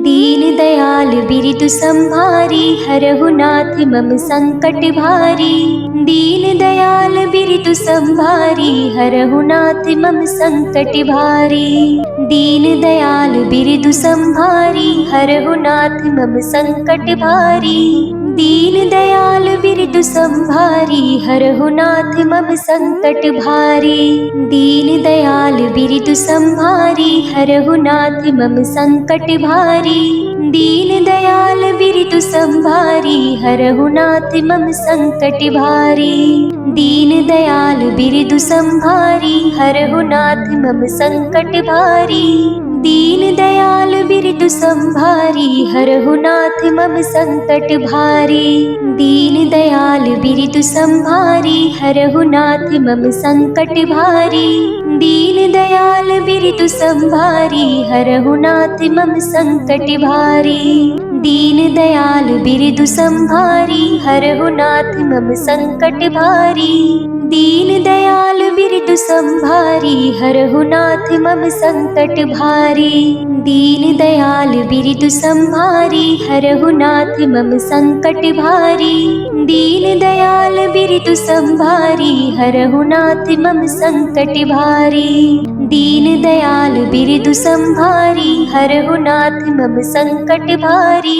दीन दयाल बिरदु संभारी, हरहु नाथ मम संकट भारी। दीन दयाल बिरदु संभारी, हरहु नाथ मम संकट भारी। दीन दयाल बिरदु संभारी, हरहु नाथ मम संकट भारी। दीन दयाल बिरदु संभारी, हरहु नाथ मम संकट भारी। दीन दयाल बिरदु संभारी, हरहु नाथ मम संकट भारी। दीन दयाल बिरदु संभारी, हरहु नाथ मम संकट भारी। दीन दयाल बिरदु संभारी, हरहु नाथ मम संकट भारी। दीन दयाल बिरदु संभारी, हरहु नाथ मम संकट भारी। दीन दयाल बिरदु संभारी, हरहु नाथ मम संकट भारी। दीन दयाल बिरदु संभारी, हरहु नाथ मम संकट भारी। दीन दयाल बिरदु संभारी, हरहु नाथ मम संकट भारी। दीन दयाल बिरदु संभारी, हरहु नाथ मम संकट भारी। दीन दयाल बिरदु संभारी, हरहु नाथ मम संकट भारी। दीन दयाल बिरदु संभारी, हरहु नाथ मम संकट भारी। दीन दयाल बिरदु संभारी, हरहु नाथ मम संकट भारी।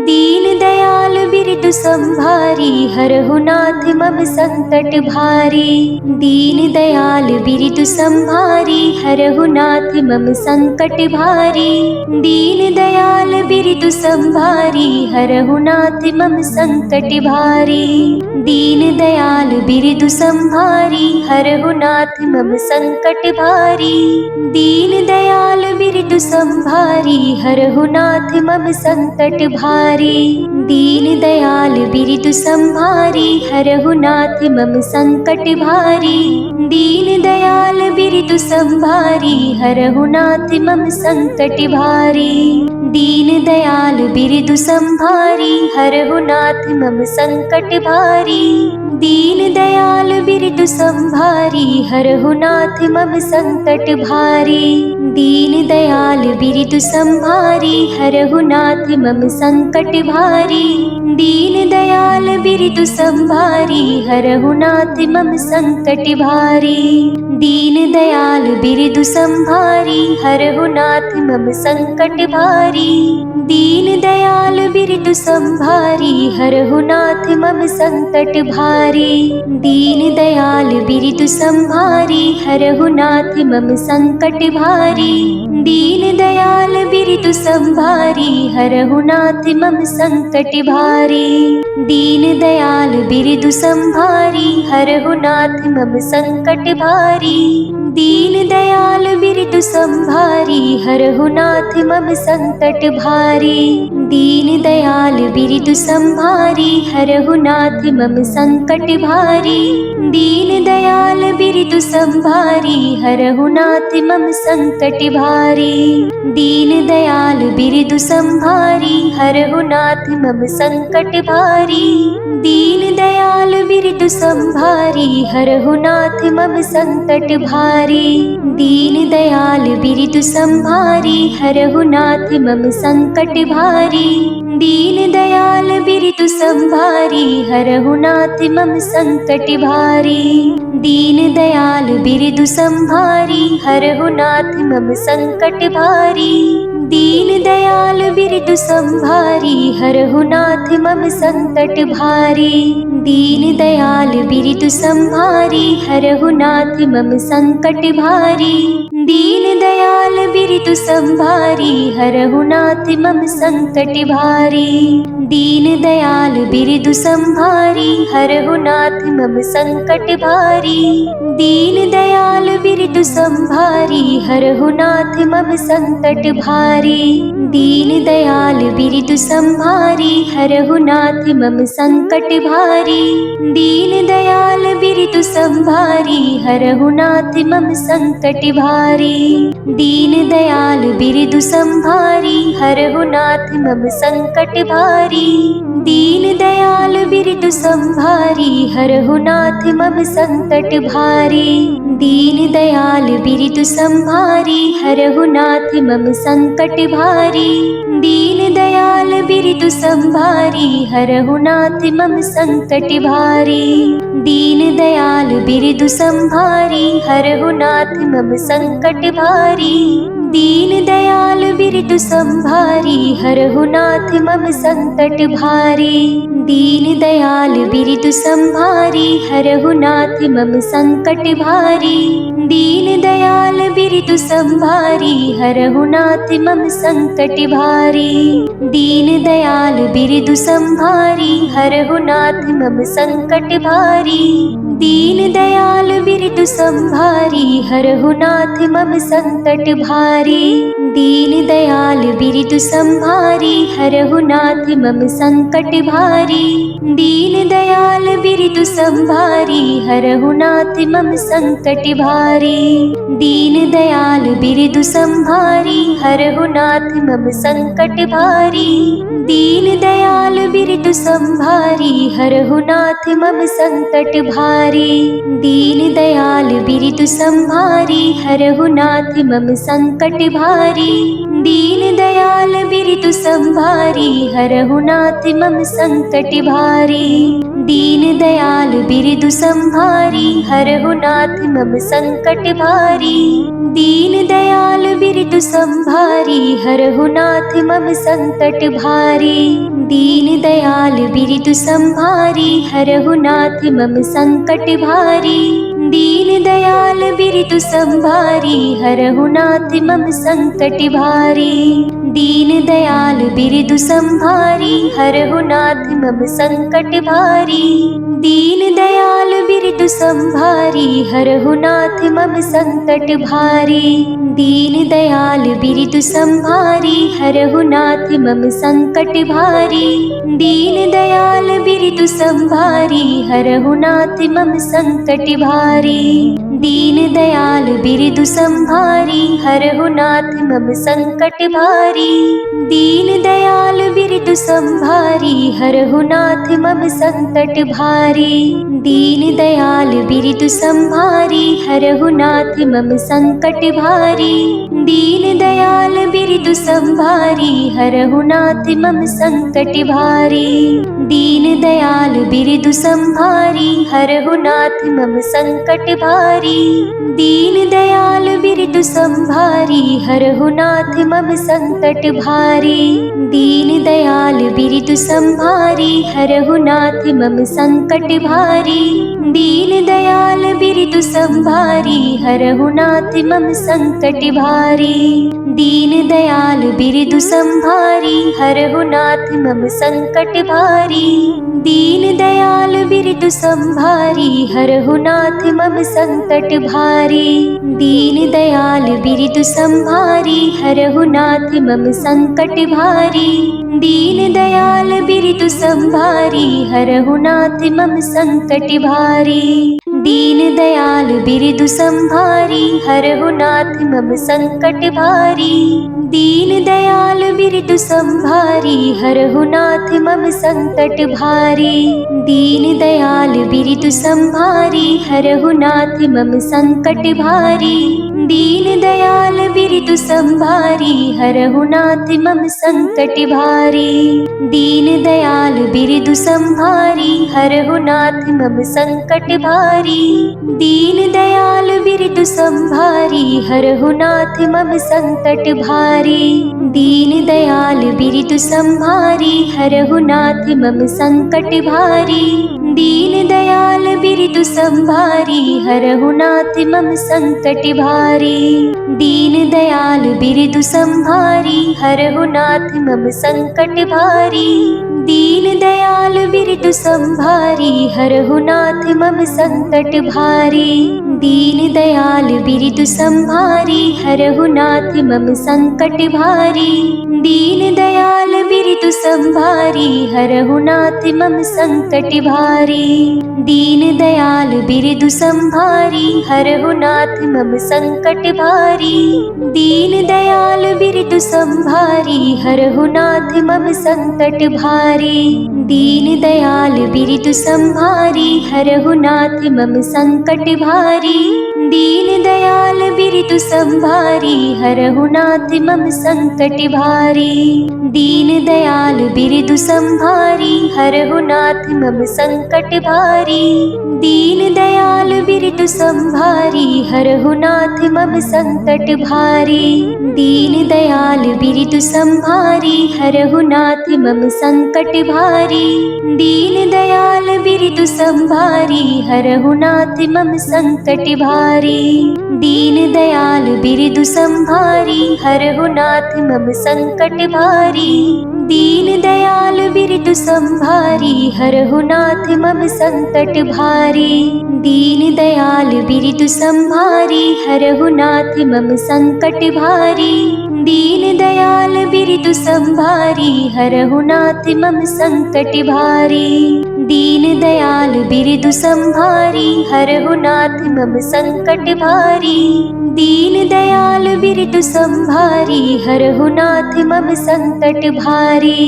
दीन दयाल बिरदु संभारी, हरहु नाथ मम संकट भारी। दीन दयाल बिरदु संभारी, हरहु नाथ मम संकट भारी। दीन दयाल बिरदु संभारी, हरहु नाथ मम संकट भारी। दीन दयाल बिरदु संभारी, हरहु नाथ मम संकट भारी। दीन दयाल बिरदु संभारी, हरहु नाथ मम संकट भारी। दीन दयाल बिरदु संभारी, हरहु नाथ मम संकट भारी। दीन दयाल बिरदु संभारी, हरहु नाथ मम संकट भारी। दीन दयाल बिरदु संभारी, हरहु नाथ मम संकट भारी। दीन दयाल बिरदु संभारी, हरहु नाथ मम संकट भारी। दीन दयाल बिरदु संभारी, हरहु नाथ मम संकट भारी। दीन दयाल बिरदु संभारी, हरहु नाथ मम संकट भारी। दीन दयाल बिरदु संभारी, हरहु नाथ मम संकट भारी। दीन दयाल बिरदु संभारी, हरहु नाथ मम संकट भारी। दीन दयाल बिरदु संभारी, हरहु नाथ मम संकट भारी। दीन दयाल बिरदु संभारी, हरहु नाथ मम संकट भारी। दीन दयाल बिरदु संभारी, हरहु नाथ मम संकट भारी। दीन दयाल बिरदु संभारी, हरहु नाथ मम संकट भारी। दीन दयाल बिरदु संभारी, हरहु नाथ मम संकट भारी। दीन दयाल बिरदु संभारी, हरहु नाथ मम संकट भारी। दीन दयाल बिरदु संभारी, हरहु नाथ मम संकट भारी। दीन दयाल बिरदु संभारी, हरहु नाथ मम संकट भारी। दीन दयाल बिरदु संभारी, हरहु नाथ मम संकट भारी। दीन दयाल बिरदु संभारी, हरहु नाथ मम संकट भारी। दीन दयाल बिरदु संभारी, हरहु नाथ मम संकट भारी। दीन दयाल बिरदु संभारी, हरहु नाथ मम संकट भारी। दीन दयाल बिरदु संभारी, हरहु नाथ मम संकट भारी। दीन दयाल बिरदु संभारी, हरहु नाथ मम संकट भारी। दीन दयाल बिरदु संभारी, हरहु नाथ मम संकट भारी। दीन दयाल बिरदु संभारी, हरहु नाथ मम संकट भारी। दीन दयाल बिरदु संभारी, हरहु नाथ मम संकट भारी। दीन दयाल बिरदु संभारी, हरहु नाथ मम संकट भारी। दीन दयाल बिरदु संभारी, हरहु नाथ मम संकट भारी। दीन दयाल बिरदु संभारी, हरहु नाथ मम संकट भारी। दीन दयाल बिरदु संभारी, हरहु नाथ मम संकट भारी। बिरतु संभारी हरहु नाथ मम संकट भारी। दीन दयाल बिरतु संभारी हरहु नाथ मम संकट भारी। दीन दयाल बिरतु संभारी हरहु नाथ मम संकट भारी। दीन दयाल बिरतु संभारी हरहु नाथ मम संकट भारी। दीन दयाल बिरतु संभारी हरहु नाथ मम संकट भारी। दीन दयाल बिरतु संभारी हरहु नाथ मम संकट भारी। दीन दयाल बिरतु संभारी हरहु नाथ मम संकट भारी। दीन दयाल बिरतु संभारी हरहु नाथ मम संकट भारी। दीन दयाल बिरतु संभारी हरहु नाथ मम संकट भारी। दीन दयाल बिरतु संभारी हरहु नाथ मम संकट भारी। दीन दयाल बिरतु संभारी हरहु नाथ मम संकट भारी। दीन दयाल बिरतु संभारी हरहु नाथ मम संकट भारी। दीन दयाल बिरतु संभारी हरहु नाथ मम संकट भारी। दीन दयाल बिरतु संभारी हरहु नाथ मम संकट भारी। दीन दयाल बिरतु संभारी हरहु नाथ मम संकट भारी। दीन दयाल बिरतु संभारी हरहु नाथ मम संकट भारी। दीन दयाल बिरतु संभारी हरहु नाथ मम संकट भारी। दीन दयाल बिरतु संभारी हरहु नाथ मम संकट भारी। दीन दयाल बिरतु संभारी हरहु नाथ मम संकट भारी। दीन दयाल बिरतु संभारी हरहु नाथ मम संकट भारी। दीन दयाल बिरतु संभारी हरहु नाथ मम संकट भारी। दीन दयाल बिरतु संभारी हरहु नाथ मम संकट भारी। दीन दयाल बिरतु संभारी हरहु नाथ मम संकट भारी। दीन दयाल बिरतु संभारी हरहु नाथ मम संकट भारी। दीन दयाल बिरतु संभारी हरहु नाथ मम संकट भारी। दीन दयाल बिरतु संभारी हरहु नाथ मम संकट भारी। दीन दयाल बिरतु संभारी हरहु नाथ मम संकट भारी। दीन दयाल बिरतु संभारी हरहु नाथ मम संकट भारी। दीन दयाल बिरतु संभारी हरहु नाथ मम संकट भारी। दीन दयाल बिरतु संभारी हरहु नाथ मम संकट भारी। दीन दयाल बिरतु संभारी हरहु नाथ मम संकट भारी। दीन दयाल बिरतु संभारी हरहु नाथ मम संकट भारी। दीन दयाल बिरतु संभारी हरहु नाथ मम संकट भारी। दीन दयाल बिरतु संभारी हरहु नाथ मम संकट भारी। दीन दयाल बिरतु संभारी हरहु नाथ मम संकट भारी। दीन दयाल बिरतु संभारी हरहु नाथ मम संकट भारी। दीन दयाल बिरतु संभारी हरहु नाथ मम संकट भारी। दीन दयाल बिरतु संभारी हरहु नाथ मम संकट भारी। दीन दयाल बिरतु संभारी हरहु नाथ मम संकट भारी। दीन दयाल बिरतु संभारी हरहु नाथ मम संकट भारी। दीन दयाल बिरतु संभारी हरहु नाथ मम संकट भारी। दीन दयाल बिरतु संभारी हरहु नाथ मम संकट भारी। दीन दयाल बिरतु संभारी हरहु नाथ मम संकट भारी। दीन दयाल बिरतु संभारी हरहु नाथ मम संकट भारी। दीन दयाल बिरतु संभारी हरहु नाथ मम संकट भारी। दीन दयाल बिरतु संभारी हरहु नाथ मम संकट भारी। दीन दयाल बिरतु संभारी हरहु नाथ मम संकट भारी। दीन दयाल बिरतु संभारी हरहु नाथ मम संकट भारी। दीन दयाल बिरदु संभारी हरहु नाथ मम संकट भारी। दीन दयाल बिरदु संभारी हरहु नाथ मम संकट भारी। दीन दयाल बिरदु संभारी हरहु नाथ मम संकट भारी। दीन दयाल बिरदु संभारी हरहु नाथ मम संकट भारी। दीन दयाल बिरदु संभारी हरहु नाथ मम संकट भारी। दीन दयाल बिरदु संभारी हरहु नाथ मम संकट भारी। दीन दयाल बिरदु संभारी हरहु नाथ मम संकट भारी। दीन दयाल बिरदु संभारी हरहु नाथ मम संकट भारी। दीन दयाल बिरदु संभारी हरहु नाथ मम संकट भारी। दीन दयाल बिरदु संभारी हरहु नाथ मम संकट भारी। दीन दयाल बिरदु संभारी हरहु नाथ मम संकट भारी।